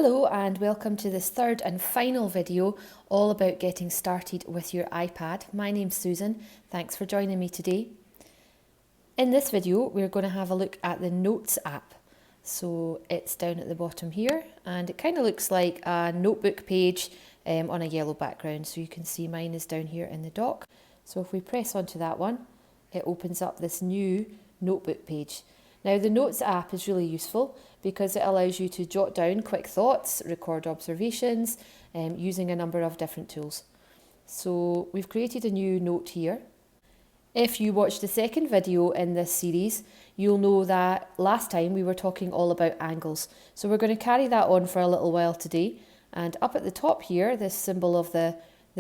Hello and welcome to this third and final video all about getting started with your iPad. My name's Susan, thanks for joining me today. In this video we're going to have a look at the Notes app. So it's down at the bottom here and it kind of looks like a notebook page on a yellow background. So you can see mine is down here in the dock. So if we press onto that one, it opens up this new notebook page. Now the Notes app is really useful because it allows you to jot down quick thoughts, record observations, using a number of different tools. So we've created a new note here. If you watched the second video in this series, you'll know that last time we were talking all about angles. So we're going to carry that on for a little while today. And up at the top here, this symbol of the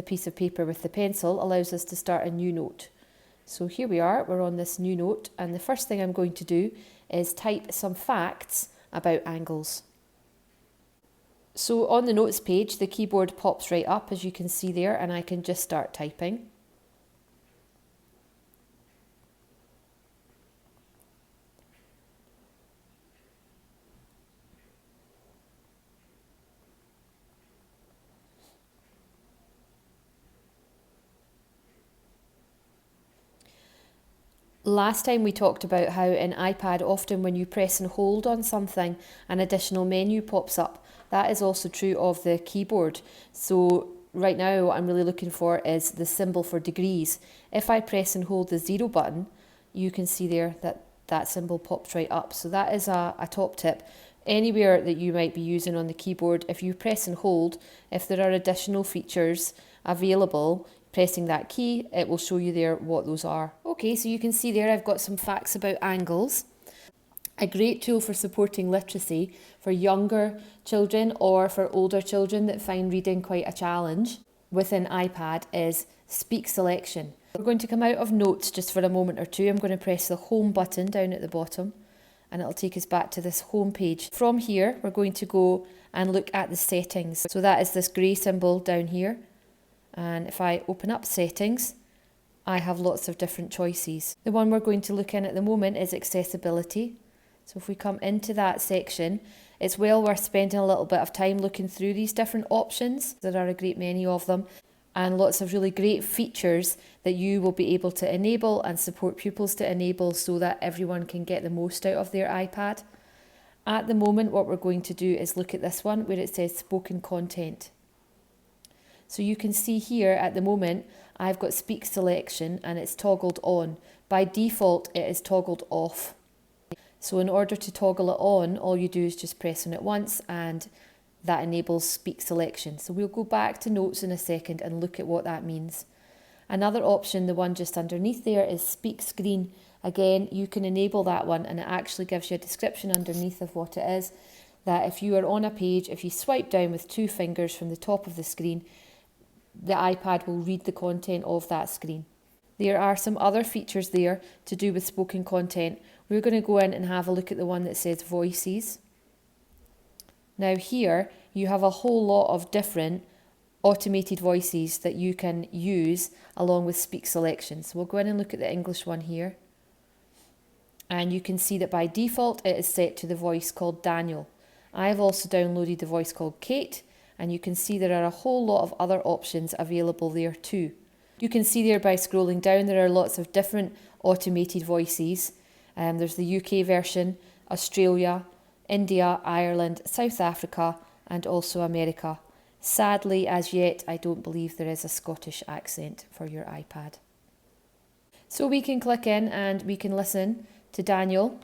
piece of paper with the pencil allows us to start a new note. So here we are, we're on this new note, and the first thing I'm going to do is type some facts about angles. So on the notes page, the keyboard pops right up, as you can see there, and I can just start typing. Last time we talked about how in iPad often when you press and hold on something an additional menu pops up. That is also true of the keyboard. So right now what I'm really looking for is the symbol for degrees. If I press and hold the 0 button, you can see there that that symbol pops right up. So that is a top tip. Anywhere that you might be using on the keyboard, if you press and hold, if there are additional features available, pressing that key, it will show you there what those are. Okay, so you can see there I've got some facts about angles. A great tool for supporting literacy for younger children or for older children that find reading quite a challenge within iPad is Speak Selection. We're going to come out of Notes just for a moment or two. I'm going to press the Home button down at the bottom and it'll take us back to this home page. From here, we're going to go and look at the settings. So that is this grey symbol down here. And if I open up settings, I have lots of different choices. The one we're going to look in at the moment is accessibility. So if we come into that section, it's well worth spending a little bit of time looking through these different options. There are a great many of them and lots of really great features that you will be able to enable and support pupils to enable so that everyone can get the most out of their iPad. At the moment, what we're going to do is look at this one where it says spoken content. So you can see here at the moment, I've got Speak Selection and it's toggled on. By default, it is toggled off. So in order to toggle it on, all you do is just press on it once and that enables Speak Selection. So we'll go back to Notes in a second and look at what that means. Another option, the one just underneath there, is Speak Screen. Again, you can enable that one and it actually gives you a description underneath of what it is. That if you are on a page, if you swipe down with 2 fingers from the top of the screen, the iPad will read the content of that screen. There are some other features there to do with spoken content. We're going to go in and have a look at the one that says Voices. Now here you have a whole lot of different automated voices that you can use along with Speak Selection. So we'll go in and look at the English one here. And you can see that by default it is set to the voice called Daniel. I have also downloaded the voice called Kate. And you can see there are a whole lot of other options available there too. You can see there by scrolling down there are lots of different automated voices. There's the UK version, Australia, India, Ireland, South Africa and also America. Sadly, as yet, I don't believe there is a Scottish accent for your iPad. So we can click in and we can listen to Daniel.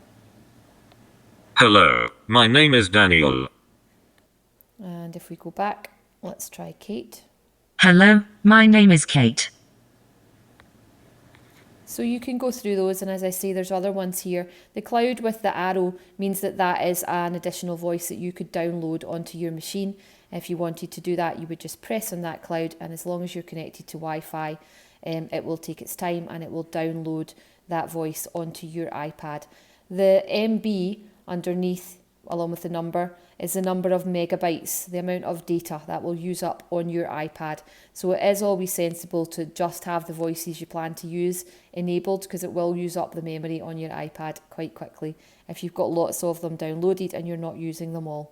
Hello, my name is Daniel. And if we go back, let's try Kate. Hello, my name is Kate. So you can go through those, and as I say, there's other ones here. The cloud with the arrow means that that is an additional voice that you could download onto your machine. If you wanted to do that, you would just press on that cloud, and as long as you're connected to Wi-Fi, it will take its time and it will download that voice onto your iPad. The MB underneath, along with the number, is the number of megabytes, the amount of data that will use up on your iPad. So it is always sensible to just have the voices you plan to use enabled because it will use up the memory on your iPad quite quickly if you've got lots of them downloaded and you're not using them all.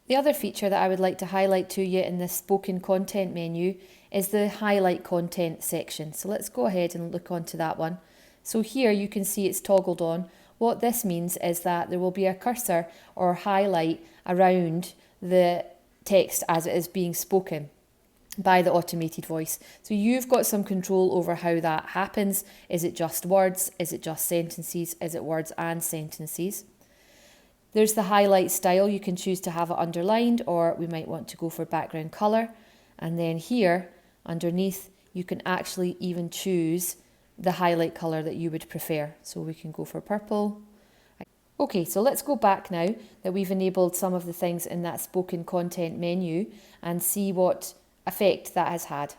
The other feature that I would like to highlight to you in this spoken content menu is the highlight content section. So let's go ahead and look onto that one. So here you can see it's toggled on. What this means is that there will be a cursor or highlight around the text as it is being spoken by the automated voice. So you've got some control over how that happens. Is it just words? Is it just sentences? Is it words and sentences? There's the highlight style. You can choose to have it underlined, or we might want to go for background colour. And then here underneath you can actually even choose the highlight colour that you would prefer. So we can go for purple. Okay, so let's go back now that we've enabled some of the things in that spoken content menu and see what effect that has had.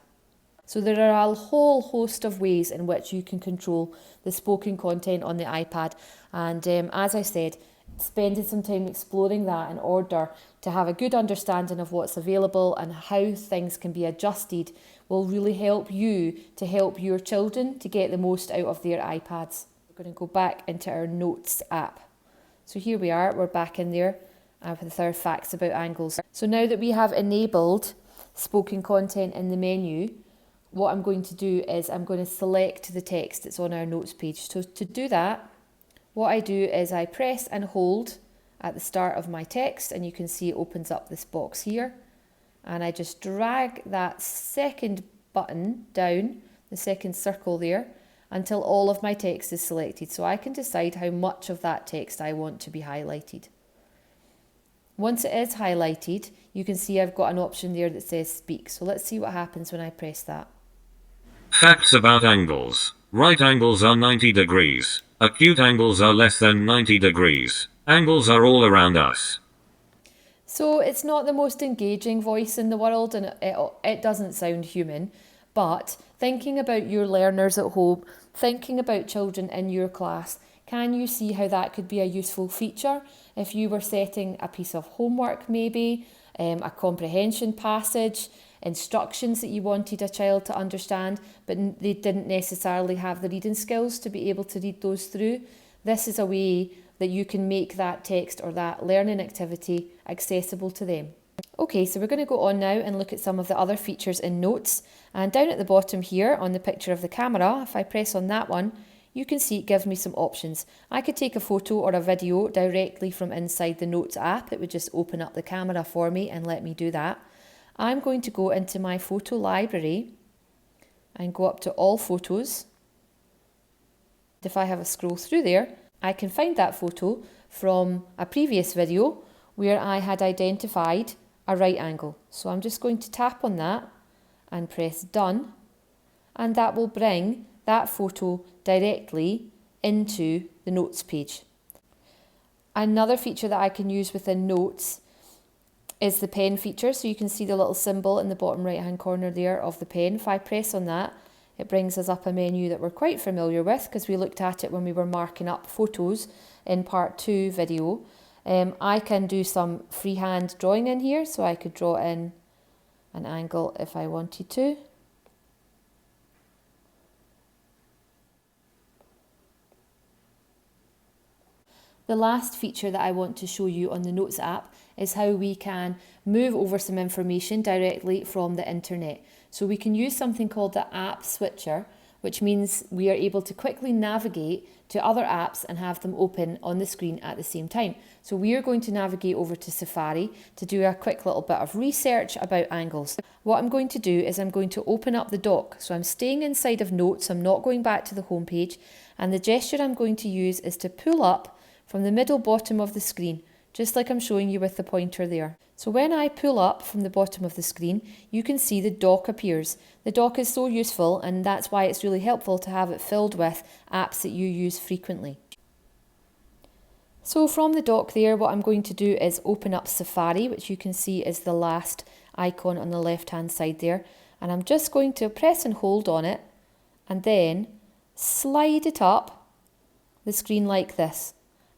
So there are a whole host of ways in which you can control the spoken content on the iPad, and as I said, spending some time exploring that in order to have a good understanding of what's available and how things can be adjusted will really help you to help your children to get the most out of their iPads. We're going to go back into our Notes app. So here we are, we're back in there with our facts about angles. So now that we have enabled spoken content in the menu, what I'm going to do is I'm going to select the text that's on our notes page. So to do that, what I do is I press and hold at the start of my text, and you can see it opens up this box here, and I just drag that second button down, the second circle there, until all of my text is selected, so I can decide how much of that text I want to be highlighted. Once it is highlighted, you can see I've got an option there that says speak. So let's see what happens when I press that. Facts about angles. Right angles are 90 degrees. Acute angles are less than 90 degrees. Angles are all around us. So it's not the most engaging voice in the world, and it doesn't sound human, but thinking about your learners at home, thinking about children in your class, can you see how that could be a useful feature if you were setting a piece of homework maybe, a comprehension passage, instructions that you wanted a child to understand, but they didn't necessarily have the reading skills to be able to read those through? This is a way that you can make that text or that learning activity accessible to them. Okay, so we're going to go on now and look at some of the other features in Notes. And down at the bottom here on the picture of the camera, if I press on that one, you can see it gives me some options. I could take a photo or a video directly from inside the Notes app. It would just open up the camera for me and let me do that. I'm going to go into my photo library and go up to all photos. If I have a scroll through there, I can find that photo from a previous video where I had identified a right angle. So I'm just going to tap on that and press done, and that will bring that photo directly into the Notes page. Another feature that I can use within Notes is the pen feature. So you can see the little symbol in the bottom right hand corner there of the pen. If I press on that, it brings us up a menu that we're quite familiar with because we looked at it when we were marking up photos in part 2 video. I can do some freehand drawing in here, so I could draw in an angle if I wanted to. The last feature that I want to show you on the Notes app is how we can move over some information directly from the internet. So we can use something called the app switcher, which means we are able to quickly navigate to other apps and have them open on the screen at the same time. So we are going to navigate over to Safari to do a quick little bit of research about angles. What I'm going to do is I'm going to open up the dock. So I'm staying inside of Notes, I'm not going back to the home page, and the gesture I'm going to use is to pull up from the middle bottom of the screen, just like I'm showing you with the pointer there. So when I pull up from the bottom of the screen, you can see the dock appears. The dock is so useful, and that's why it's really helpful to have it filled with apps that you use frequently. So from the dock there, what I'm going to do is open up Safari, which you can see is the last icon on the left hand side there. And I'm just going to press and hold on it and then slide it up the screen like this.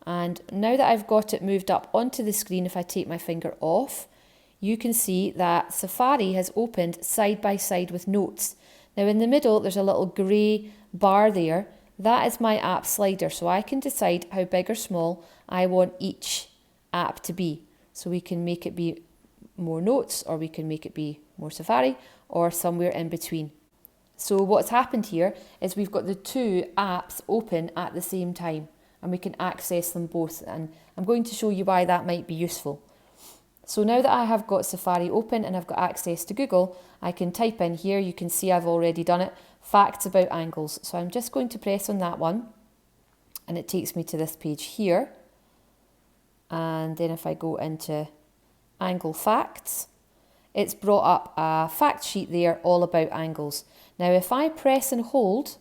And now that I've got it moved up onto the screen, if I take my finger off, you can see that Safari has opened side by side with Notes. Now in the middle, there's a little grey bar there. That is my app slider, so I can decide how big or small I want each app to be. So we can make it be more notes, or we can make it be more Safari, or somewhere in between. So what's happened here is we've got the two apps open at the same time, and we can access them both, and I'm going to show you why that might be useful. So now that I have got Safari open and I've got access to Google, I can type in here, you can see I've already done it, facts about angles. So I'm just going to press on that one, and it takes me to this page here. And then if I go into angle facts, it's brought up a fact sheet there all about angles. Now if I press and hold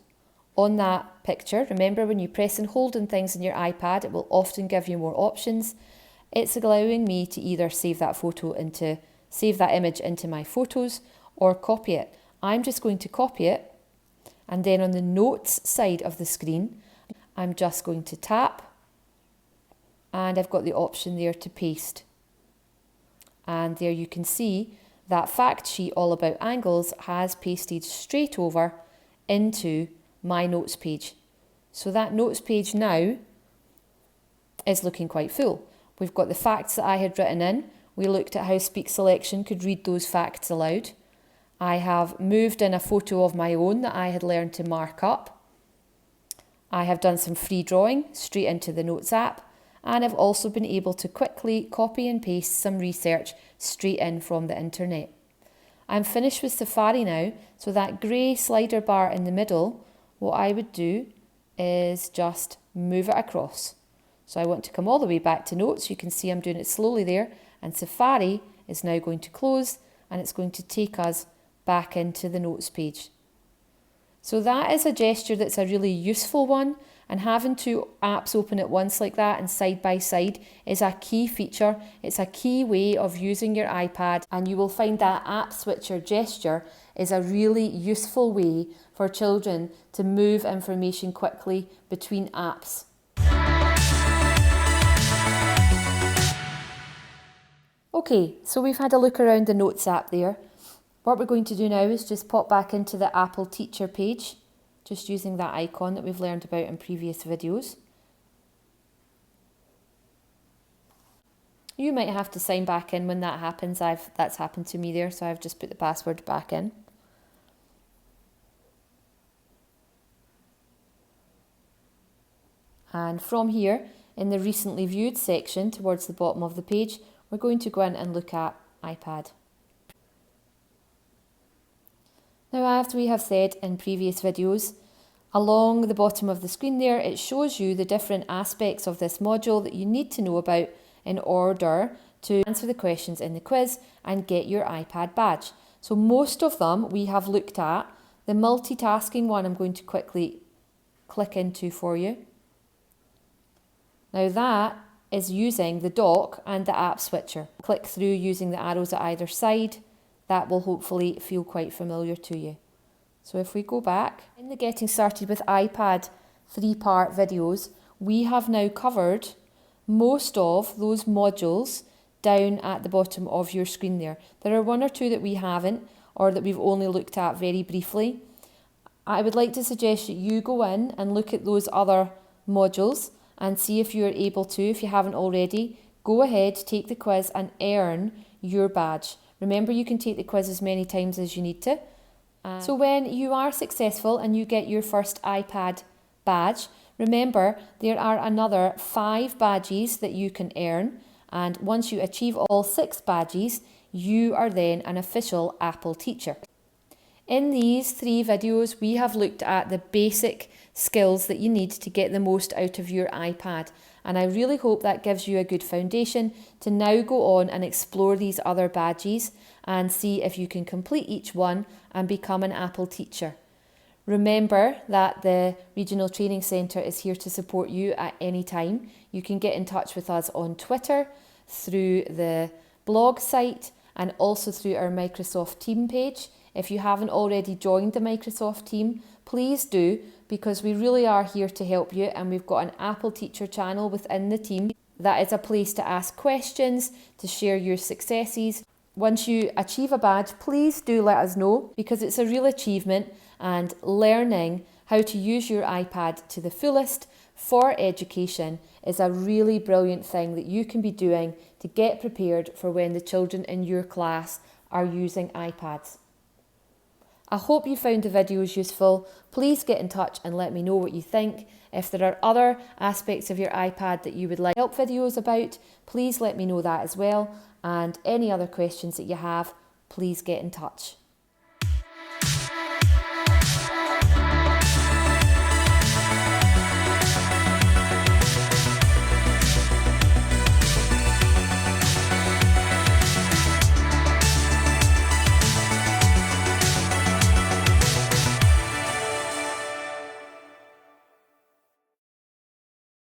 on that picture, remember when you press and hold on things in your iPad, it will often give you more options. It's allowing me to either save that image into my photos or copy it. I'm just going to copy it, and then on the notes side of the screen, I'm just going to tap, and I've got the option there to paste. And there you can see that fact sheet all about angles has pasted straight over into my notes page. So that notes page now is looking quite full. We've got the facts that I had written in. We looked at how Speak Selection could read those facts aloud. I have moved in a photo of my own that I had learned to mark up. I have done some free drawing straight into the Notes app, and I've also been able to quickly copy and paste some research straight in from the internet. I'm finished with Safari now, so that grey slider bar in the middle, what I would do is just move it across. So I want to come all the way back to Notes. You can see I'm doing it slowly there, and Safari is now going to close, and it's going to take us back into the Notes page. So that is a gesture that's a really useful one, and having two apps open at once like that and side by side is a key feature. It's a key way of using your iPad, and you will find that app switcher gesture is a really useful way for children to move information quickly between apps. Okay, so we've had a look around the Notes app there. What we're going to do now is just pop back into the Apple Teacher page, just using that icon that we've learned about in previous videos. You might have to sign back in when that happens. That's happened to me there, so I've just put the password back in. And from here, in the recently viewed section towards the bottom of the page, we're going to go in and look at iPad. Now, as we have said in previous videos, along the bottom of the screen there, it shows you the different aspects of this module that you need to know about in order to answer the questions in the quiz and get your iPad badge. So most of them we have looked at. The multitasking one I'm going to quickly click into for you. Now that is using the dock and the app switcher. Click through using the arrows at either side. That will hopefully feel quite familiar to you. So if we go back, in the Getting Started with iPad 3-part videos, we have now covered most of those modules down at the bottom of your screen there. There are one or two that we haven't, or that we've only looked at very briefly. I would like to suggest that you go in and look at those other modules and see if you're able to, if you haven't already, go ahead, take the quiz and earn your badge. Remember, you can take the quiz as many times as you need to. So when you are successful and you get your first iPad badge, remember there are another 5 badges that you can earn, and once you achieve all 6 badges, you are then an official Apple teacher. In these 3 videos, we have looked at the basic skills that you need to get the most out of your iPad. And I really hope that gives you a good foundation to now go on and explore these other badges and see if you can complete each one and become an Apple teacher. Remember that the Regional Training Centre is here to support you at any time. You can get in touch with us on Twitter, through the blog site, and also through our Microsoft team page. If you haven't already joined the Microsoft team, please do, because we really are here to help you, and we've got an Apple Teacher channel within the team. That is a place to ask questions, to share your successes. Once you achieve a badge, please do let us know, because it's a real achievement, and learning how to use your iPad to the fullest for education is a really brilliant thing that you can be doing to get prepared for when the children in your class are using iPads. I hope you found the videos useful. Please get in touch and let me know what you think. If there are other aspects of your iPad that you would like help videos about, please let me know that as well. And any other questions that you have, please get in touch.